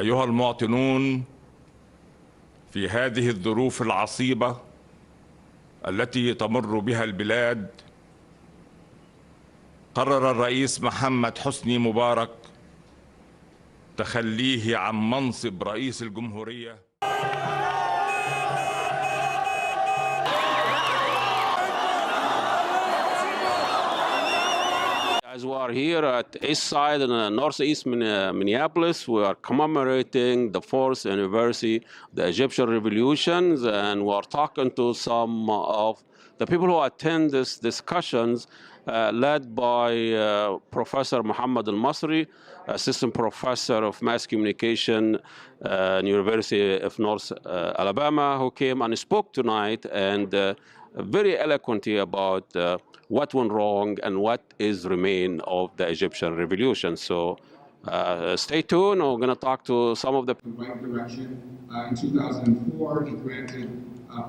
أيها المواطنون، في هذه الظروف العصيبة التي تمر بها البلاد، قرر الرئيس محمد حسني مبارك تخليه عن منصب رئيس الجمهورية. As we are here at East Side and Northeast Minneapolis, we are commemorating the 4th anniversary of the Egyptian revolutions, and we are talking to some of the people who attend these discussions, led by Professor Mohamad Al-Masry, Assistant Professor of Mass Communication at University of North Alabama, who came and spoke tonight and very eloquently about what went wrong and what is remain of the Egyptian revolution. So stay tuned. We're going to talk to some of the right direction. In 2004, he granted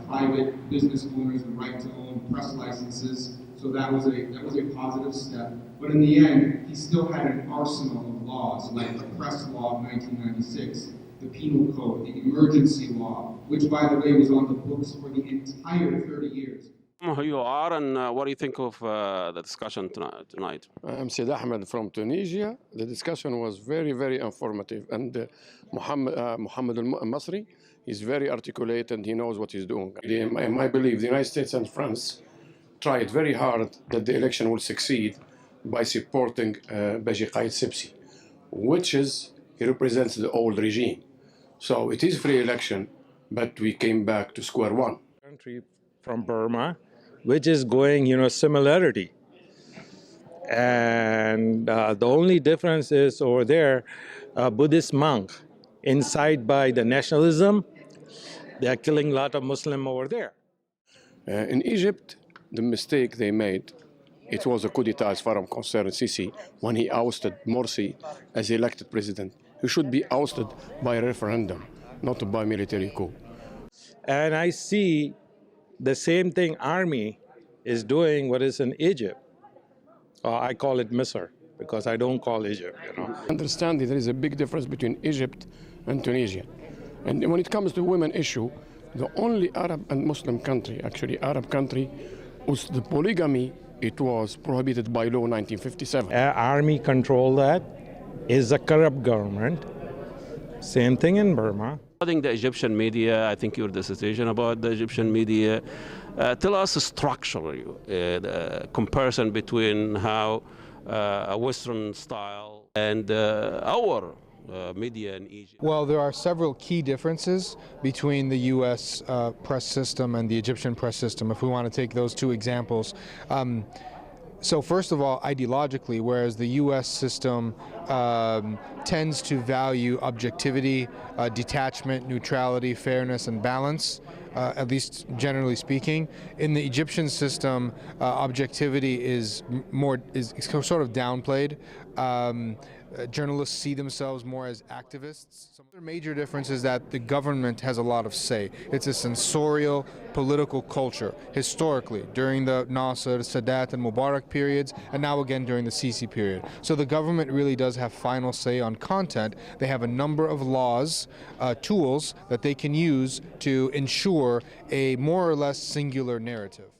private business owners the right to own press licenses. So that was a positive step. But in the end, he still had an arsenal of laws, like the press law of 1996, the penal code, the emergency law, which, by the way, was on the books for the entire 30 years. Who you are and what do you think of the discussion tonight? I'm Sid Ahmed from Tunisia. The discussion was very, very informative. And Mohamad Al-Masry is very articulate and he knows what he's doing. In my belief, the United States and France tried very hard that the election will succeed by supporting Baji Qaid Sibsi, which is, he represents the old regime. So it is free election, but we came back to square one. Country from Burma, which is going, similarity. And the only difference is over there, a Buddhist monk, inside by the nationalism, they are killing a lot of Muslims over there. In Egypt, the mistake they made, it was a coup d'etat as far as I'm concerned, Sisi, when he ousted Morsi as elected president. He should be ousted by a referendum, not by military coup. And I see the same thing army is doing what is in Egypt. I call it Misr because I don't call Egypt, Understand that there is a big difference between Egypt and Tunisia. And when it comes to women issue, the only Arab and Muslim country, actually Arab country, was the polygamy, it was prohibited by law 1957. Army control that, is a corrupt government. Same thing in Burma. Regarding the Egyptian media, I think your dissertation about the Egyptian media, tell us structurally the comparison between how a Western style and our media in Egypt. Well, there are several key differences between the U.S. Press system and the Egyptian press system, if we want to take those two examples. So first of all, ideologically, whereas the U.S. system tends to value objectivity, detachment, neutrality, fairness, and balance, at least generally speaking, in the Egyptian system, objectivity is sort of downplayed. Journalists see themselves more as activists. Some other major difference is that the government has a lot of say. It's a censorial political culture, historically, during the Nasser, Sadat, and Mubarak periods, and now again during the Sisi period. So the government really does have final say on content. They have a number of laws, tools that they can use to ensure a more or less singular narrative.